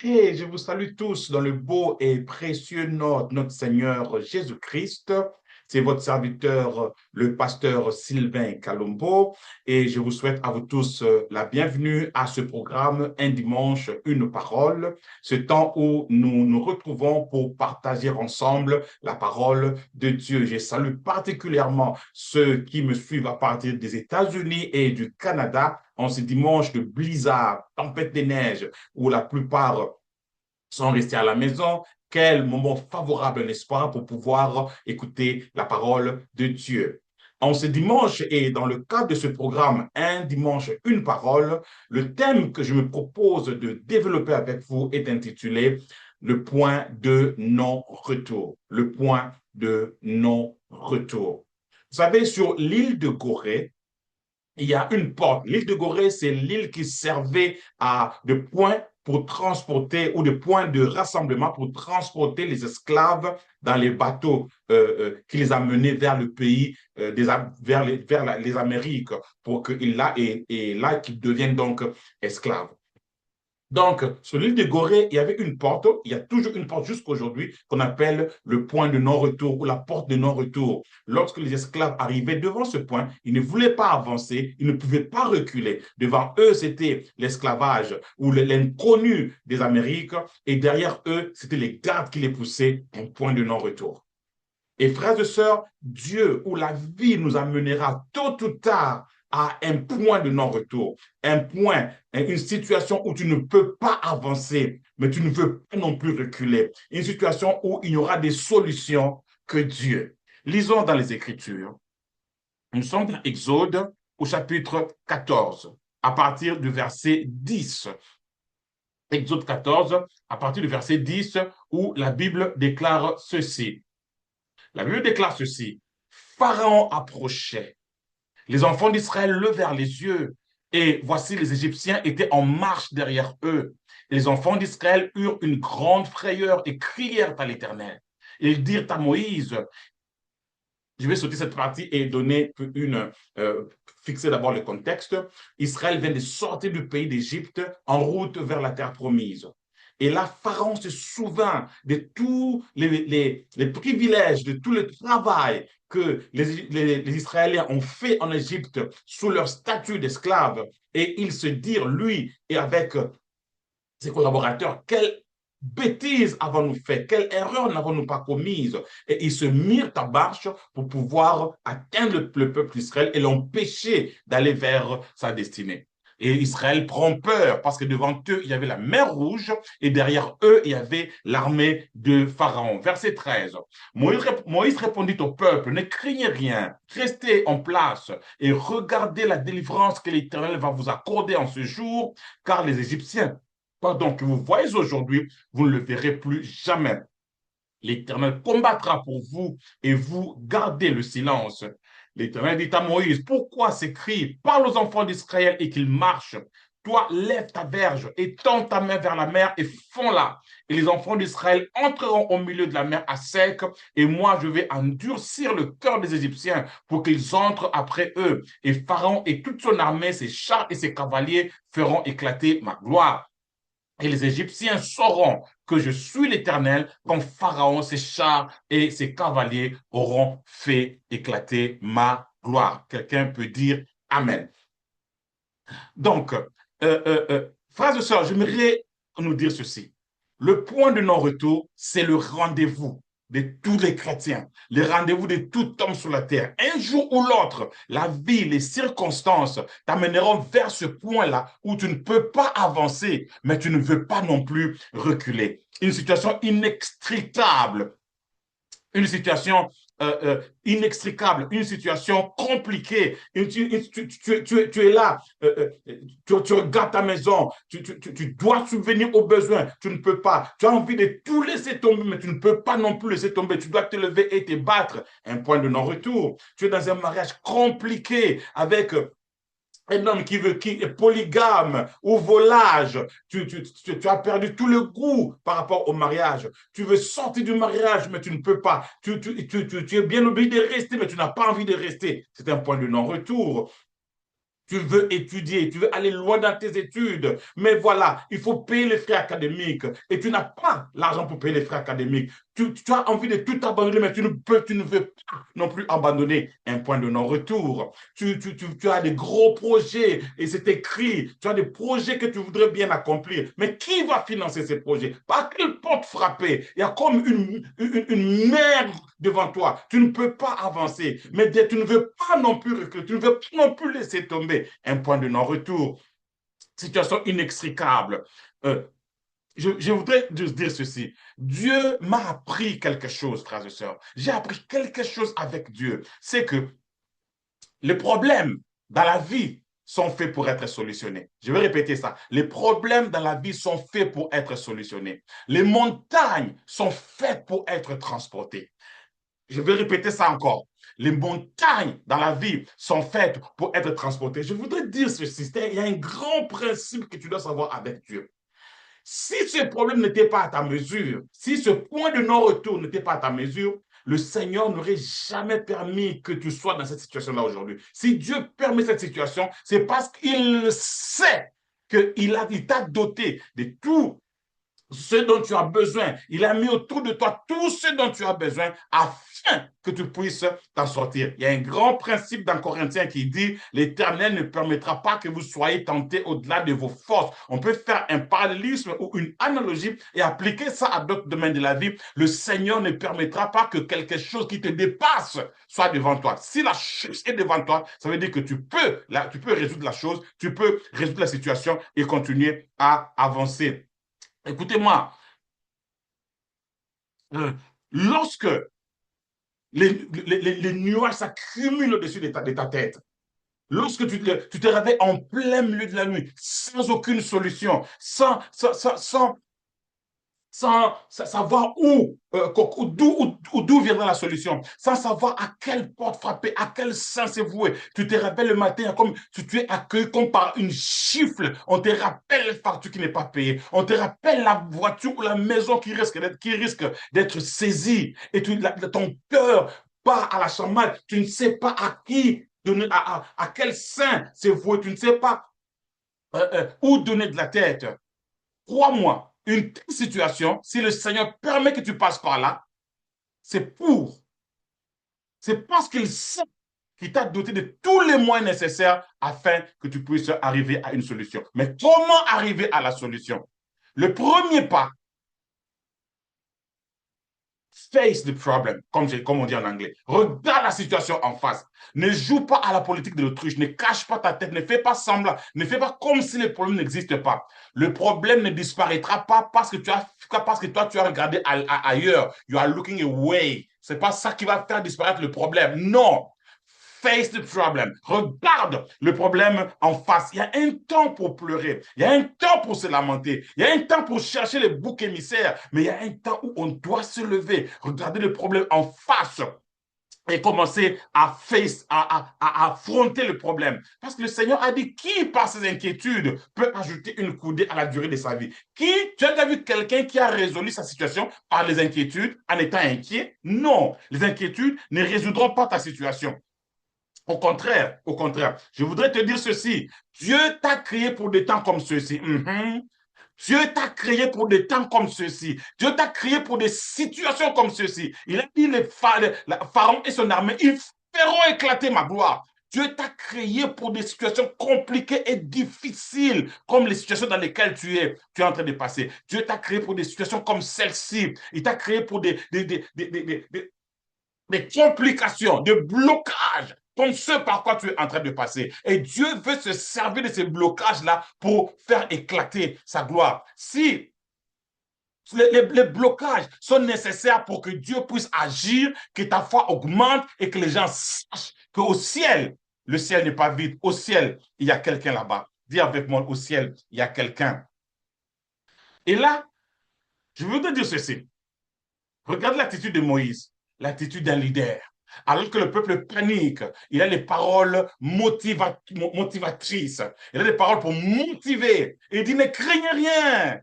Et je vous salue tous dans le beau et précieux nom de notre Seigneur Jésus-Christ. C'est votre serviteur, le pasteur Sylvain Calombo, et je vous souhaite à vous tous la bienvenue à ce programme Un dimanche, une parole, ce temps où nous nous retrouvons pour partager ensemble la parole de Dieu. Je salue particulièrement ceux qui me suivent à partir des États-Unis et du Canada en ce dimanche de blizzard, tempête des neiges, où la plupart sont restés à la maison. Quel moment favorable, n'est-ce pas, pour pouvoir écouter la parole de Dieu. En ce dimanche et dans le cadre de ce programme Un dimanche, une parole, le thème que je me propose de développer avec vous est intitulé Le point de non-retour. Le point de non-retour. Vous savez, sur l'île de Gorée, il y a une porte. L'île de Gorée, c'est l'île qui servait de point pour transporter ou de point de rassemblement pour transporter les esclaves dans les bateaux qui les amenaient vers le pays, vers les Amériques, pour qu'ils là, et là qu'ils deviennent donc esclaves. Donc, sur l'île de Gorée, il y avait une porte, il y a toujours une porte jusqu'à aujourd'hui qu'on appelle le point de non-retour ou la porte de non-retour. Lorsque les esclaves arrivaient devant ce point, ils ne voulaient pas avancer, ils ne pouvaient pas reculer. Devant eux, c'était l'esclavage ou l'inconnu des Amériques et derrière eux, c'était les gardes qui les poussaient, un point de non-retour. Et frères et sœurs, Dieu ou la vie nous amènera tôt ou tard à un point de non-retour, un point, une situation où tu ne peux pas avancer, mais tu ne veux pas non plus reculer, une situation où il y aura des solutions que Dieu. Lisons dans les Écritures. Nous sommes dans Exode au chapitre 14, à partir du verset 10. Exode 14, à partir du verset 10, où la Bible déclare ceci. La Bible déclare ceci. Pharaon approchait. Les enfants d'Israël levèrent les yeux et voici les Égyptiens étaient en marche derrière eux. Et les enfants d'Israël eurent une grande frayeur et crièrent à l'Éternel. Ils dirent à Moïse, je vais sauter cette partie et donner fixer d'abord le contexte. Israël vient de sortir du pays d'Égypte en route vers la terre promise. Et là, Pharaon se souvint de tous les privilèges, de tout le travail que les Israéliens ont fait en Égypte sous leur statut d'esclaves. Et ils se dirent, lui et avec ses collaborateurs, quelle bêtise avons-nous fait? Quelle erreur n'avons-nous pas commise? Et ils se mirent en marche pour pouvoir atteindre le peuple d'Israël et l'empêcher d'aller vers sa destinée. Et Israël prend peur parce que devant eux, il y avait la mer Rouge et derrière eux, il y avait l'armée de Pharaon. Verset 13. Moïse répondit au peuple, ne craignez rien, restez en place et regardez la délivrance que l'Éternel va vous accorder en ce jour, car les Égyptiens pardon, que vous voyez aujourd'hui, vous ne le verrez plus jamais. L'Éternel combattra pour vous et vous gardez le silence. L'Éternel dit à Moïse, pourquoi ces cris? Parle aux enfants d'Israël et qu'ils marchent. Toi, lève ta verge et tends ta main vers la mer et fonds-la. Et les enfants d'Israël entreront au milieu de la mer à sec, et moi, je vais endurcir le cœur des Égyptiens pour qu'ils entrent après eux. Et Pharaon et toute son armée, ses chars et ses cavaliers feront éclater ma gloire. Et les Égyptiens sauront que je suis l'Éternel quand Pharaon, ses chars et ses cavaliers auront fait éclater ma gloire. Quelqu'un peut dire Amen. Donc, frères et sœurs, j'aimerais nous dire ceci. Le point de non-retour, c'est le rendez-vous de tous les chrétiens, le rendez-vous de tout homme sur la terre. Un jour ou l'autre, la vie, les circonstances t'amèneront vers ce point-là où tu ne peux pas avancer, mais tu ne veux pas non plus reculer. Une situation inextricable, une situation inextricable, une situation compliquée. Tu es là, tu regardes ta maison, tu dois subvenir aux besoins, tu ne peux pas. Tu as envie de tout laisser tomber, mais tu ne peux pas non plus laisser tomber. Tu dois te lever et te battre. Un point de non-retour. Tu es dans un mariage compliqué avec un homme qui est polygame ou volage, tu as perdu tout le goût par rapport au mariage. Tu veux sortir du mariage, mais tu ne peux pas. Tu es bien obligé de rester, mais tu n'as pas envie de rester. C'est un point de non-retour. Tu veux étudier, tu veux aller loin dans tes études, mais voilà, il faut payer les frais académiques et tu n'as pas l'argent pour payer les frais académiques. Tu as envie de tout abandonner, mais tu ne veux pas non plus abandonner un point de non-retour. Tu as des gros projets et c'est écrit, tu as des projets que tu voudrais bien accomplir, mais qui va financer ces projets? Par quelle porte frapper? Il y a comme une mer devant toi. Tu ne peux pas avancer, mais tu ne veux pas non plus reculer, tu ne veux pas non plus laisser tomber un point de non-retour. Situation inextricable. Euh, je voudrais juste dire ceci. Dieu m'a appris quelque chose, frères et sœurs. J'ai appris quelque chose avec Dieu. C'est que les problèmes dans la vie sont faits pour être solutionnés. Je vais répéter ça. Les problèmes dans la vie sont faits pour être solutionnés. Les montagnes sont faites pour être transportées. Je vais répéter ça encore. Les montagnes dans la vie sont faites pour être transportées. Je voudrais dire ceci, il y a un grand principe que tu dois savoir avec Dieu. Si ce problème n'était pas à ta mesure, si ce point de non-retour n'était pas à ta mesure, le Seigneur n'aurait jamais permis que tu sois dans cette situation-là aujourd'hui. Si Dieu permet cette situation, c'est parce qu'il sait qu'il t'a doté de tout ce dont tu as besoin. Il a mis autour de toi tout ce dont tu as besoin afin que tu puisses t'en sortir. Il y a un grand principe dans Corinthiens qui dit l'Éternel ne permettra pas que vous soyez tentés au-delà de vos forces. On peut faire un parallélisme ou une analogie et appliquer ça à d'autres domaines de la vie. Le Seigneur ne permettra pas que quelque chose qui te dépasse soit devant toi. Si la chose est devant toi, ça veut dire que tu peux résoudre la chose, tu peux résoudre la situation et continuer à avancer. Écoutez-moi, lorsque les nuages s'accumulent au-dessus de ta tête, lorsque tu te réveilles en plein milieu de la nuit, sans aucune solution, sans savoir d'où viendra la solution, sans savoir à quelle porte frapper, à quel sens c'est voué. Tu te rappelles le matin comme tu es accueilli comme par une gifle. On te rappelle la facture qui n'est pas payée. On te rappelle la voiture ou la maison qui risque d'être saisie. Et ton cœur bat à la chamade. Tu ne sais pas à qui donner, à quel sein c'est voué. Tu ne sais pas où donner de la tête. Crois-moi, une telle situation, si le Seigneur permet que tu passes par là, c'est c'est parce qu'il sait qu'il t'a doté de tous les moyens nécessaires afin que tu puisses arriver à une solution. Mais comment arriver à la solution? Le premier pas, face the problem, comme on dit en anglais. Regarde la situation en face. Ne joue pas à la politique de l'autruche. Ne cache pas ta tête. Ne fais pas semblant. Ne fais pas comme si le problème n'existe pas. Le problème ne disparaîtra pas parce que toi, tu as regardé ailleurs. You are looking away. C'est pas ça qui va faire disparaître le problème. Non. Face the problem. Regarde le problème en face. Il y a un temps pour pleurer. Il y a un temps pour se lamenter. Il y a un temps pour chercher les boucs émissaires. Mais il y a un temps où on doit se lever, regarder le problème en face et commencer à affronter le problème. Parce que le Seigneur a dit qui, par ses inquiétudes, peut ajouter une coudée à la durée de sa vie? Tu as déjà vu quelqu'un qui a résolu sa situation par les inquiétudes en étant inquiet? Non, les inquiétudes ne résoudront pas ta situation. Au contraire, je voudrais te dire ceci. Dieu t'a créé pour des temps comme ceux-ci. Dieu t'a créé pour des temps comme ceux-ci. Dieu t'a créé pour des situations comme ceux-ci. Il a dit Pharaon et son armée, ils feront éclater ma gloire. Dieu t'a créé pour des situations compliquées et difficiles, comme les situations dans lesquelles tu es en train de passer. Dieu t'a créé pour des situations comme celle-ci. Il t'a créé pour des complications, des blocages, comme ce par quoi tu es en train de passer. Et Dieu veut se servir de ces blocages-là pour faire éclater sa gloire. Si les blocages sont nécessaires pour que Dieu puisse agir, que ta foi augmente et que les gens sachent qu'au ciel, le ciel n'est pas vide. Au ciel, il y a quelqu'un là-bas. Dis avec moi, au ciel, il y a quelqu'un. Et là, je veux te dire ceci. Regarde l'attitude de Moïse, l'attitude d'un leader. Alors que le peuple panique, il a des paroles motivatrices. Il a des paroles pour motiver. Il dit, ne craignez rien,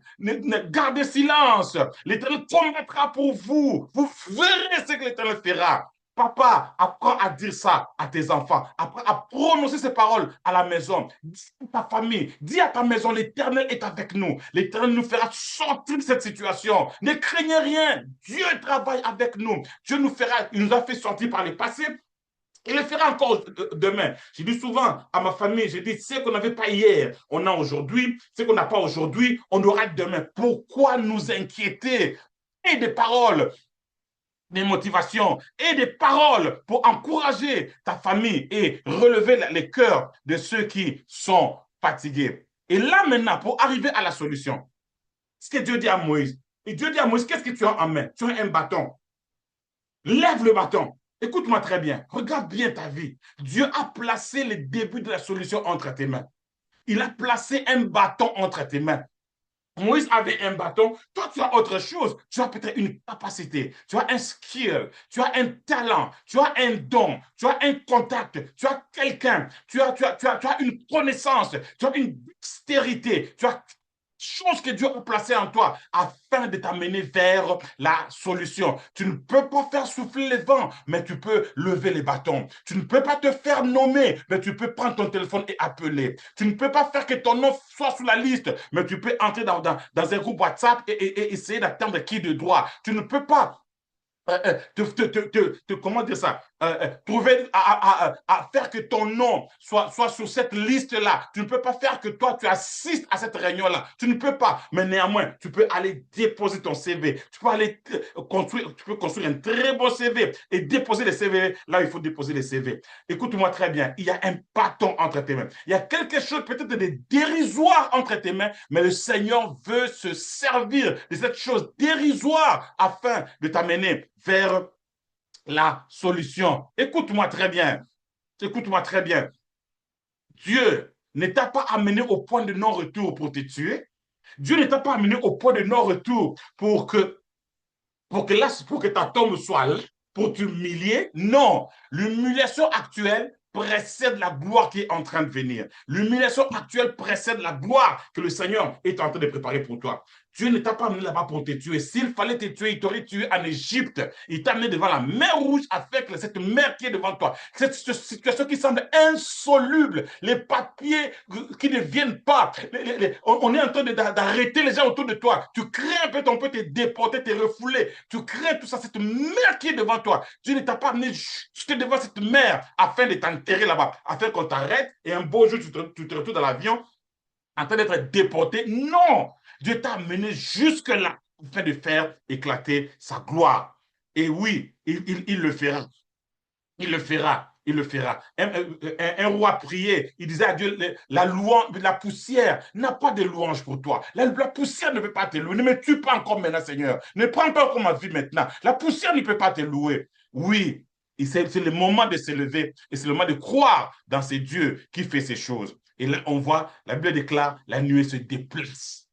gardez silence. L'Éternel combattra pour vous. Vous verrez ce que l'Éternel fera. Papa, apprends à dire ça à tes enfants. Apprends à prononcer ces paroles à la maison. Dis à ta famille, dis à ta maison, l'Éternel est avec nous. L'Éternel nous fera sortir de cette situation. Ne craignez rien. Dieu travaille avec nous. Dieu nous fera, il nous a fait sortir par le passé. Il le fera encore demain. Je dis souvent à ma famille, je dis, ce qu'on n'avait pas hier, on a aujourd'hui. Ce qu'on n'a pas aujourd'hui, on aura demain. Pourquoi nous inquiéter? Et des paroles, des motivations et des paroles pour encourager ta famille et relever les cœurs de ceux qui sont fatigués. Et là maintenant, pour arriver à la solution, ce que Dieu dit à Moïse, et Dieu dit à Moïse, qu'est-ce que tu as en main? Tu as un bâton. Lève le bâton. Écoute-moi très bien. Regarde bien ta vie. Dieu a placé le début de la solution entre tes mains. Il a placé un bâton entre tes mains. Moïse avait un bâton, toi tu as autre chose, tu as peut-être une capacité, tu as un skill, tu as un talent, tu as un don, tu as un contact, tu as quelqu'un, tu as une connaissance, tu as une dextérité, tu as chose que Dieu a placée en toi afin de t'amener vers la solution. Tu ne peux pas faire souffler les vents, mais tu peux lever les bâtons. Tu ne peux pas te faire nommer, mais tu peux prendre ton téléphone et appeler. Tu ne peux pas faire que ton nom soit sur la liste, mais tu peux entrer dans un groupe WhatsApp et essayer d'attendre qui de droit. Tu ne peux pas comment dire ça, trouver à faire que ton nom soit sur cette liste-là. Tu ne peux pas faire que toi, tu assistes à cette réunion-là. Tu ne peux pas. Mais néanmoins, tu peux aller déposer ton CV. Tu peux aller construire un très beau CV et déposer les CV là où il faut déposer les CV. Écoute-moi très bien. Il y a un bâton entre tes mains. Il y a quelque chose peut-être de dérisoire entre tes mains, mais le Seigneur veut se servir de cette chose dérisoire afin de t'amener vers la solution. Écoute-moi très bien. Écoute-moi très bien. Dieu ne t'a pas amené au point de non-retour pour te tuer. Dieu ne t'a pas amené au point de non-retour pour que ta tombe soit là, pour t'humilier. Non, l'humiliation actuelle précède la gloire qui est en train de venir. L'humiliation actuelle précède la gloire que le Seigneur est en train de préparer pour toi. Dieu ne t'a pas amené là-bas pour te tuer. S'il fallait te tuer, il t'aurait tué en Égypte. Il t'a amené devant la mer Rouge avec cette mer qui est devant toi. Cette situation qui semble insoluble. Les papiers qui ne viennent pas. On est en train d'arrêter les gens autour de toi. Tu crains peut-être on peut te déporter, te refouler. Tu crains tout ça, cette mer qui est devant toi. Dieu ne t'a pas amené jusque devant cette mer afin de t'enterrer là-bas, afin qu'on t'arrête et un beau jour tu te retrouves dans l'avion en train d'être déporté. Non, Dieu t'a amené jusque-là afin de faire éclater sa gloire. Et oui, il le fera. Il le fera. Il le fera. Un roi priait, il disait à Dieu, la louange, la poussière n'a pas de louange pour toi. La poussière ne peut pas te louer. Ne me tue pas encore maintenant, Seigneur. Ne prends pas encore ma vie maintenant. La poussière ne peut pas te louer. Oui, c'est le moment de se lever et c'est le moment de croire dans ces dieux qui fait ces choses. Et là, on voit, la Bible déclare, la nuée se déplace.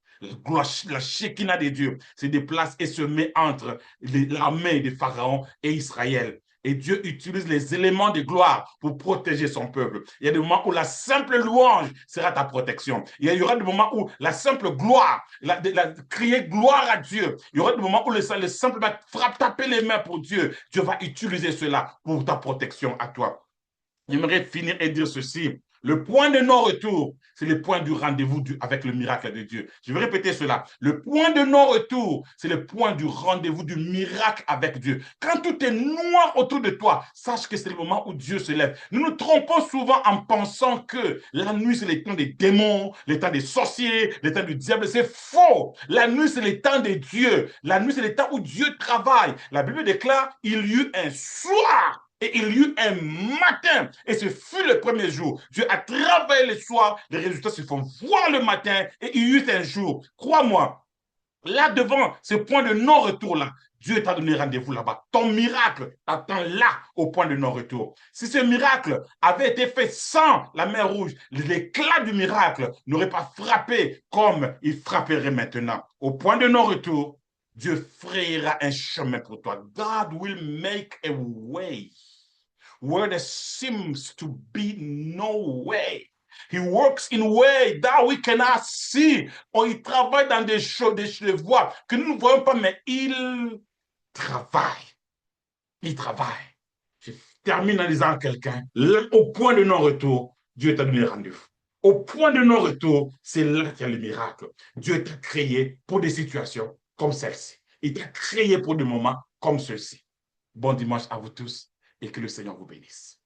La Shekinah des dieux se déplace et se met entre l'armée de Pharaon et Israël. Et Dieu utilise les éléments de gloire pour protéger son peuple. Il y a des moments où la simple louange sera ta protection. Il y aura des moments où la simple gloire, crier gloire à Dieu. Il y aura des moments où le simple frappe, taper les mains pour Dieu. Dieu va utiliser cela pour ta protection à toi. J'aimerais finir et dire ceci. Le point de non-retour, c'est le point du rendez-vous avec le miracle de Dieu. Je vais répéter cela. Le point de non-retour, c'est le point du rendez-vous du miracle avec Dieu. Quand tout est noir autour de toi, sache que c'est le moment où Dieu se lève. Nous nous trompons souvent en pensant que la nuit, c'est le temps des démons, le temps des sorciers, le temps du diable. C'est faux. La nuit, c'est le temps de Dieu. La nuit, c'est le temps où Dieu travaille. La Bible déclare, il y eut un soir. Et il y eut un matin, et ce fut le premier jour. Dieu a travaillé le soir, les résultats se font voir le matin, et il y eut un jour. Crois-moi, là devant ce point de non-retour-là, Dieu t'a donné rendez-vous là-bas. Ton miracle t'attend là, au point de non-retour. Si ce miracle avait été fait sans la mer Rouge, l'éclat du miracle n'aurait pas frappé comme il frapperait maintenant. Au point de non-retour, Dieu frayera un chemin pour toi. God will make a way where there seems to be no way. He works in way that we cannot see. Oh, il travaille dans des choses, des voies que nous ne voyons pas, mais il travaille. Il travaille. Je termine en disant à quelqu'un, au point de non-retour, Dieu t'a donné rendez-vous. Au point de non-retour, c'est là qu'il y a le miracle. Dieu t'a créé pour des situations comme celle-ci. Il t'a créé pour des moments comme ceux-ci. Bon dimanche à vous tous et que le Seigneur vous bénisse.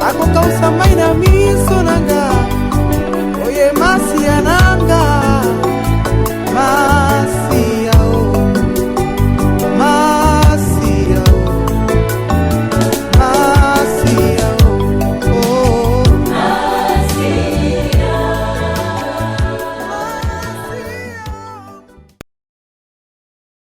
Ako kausa mai na miso nanga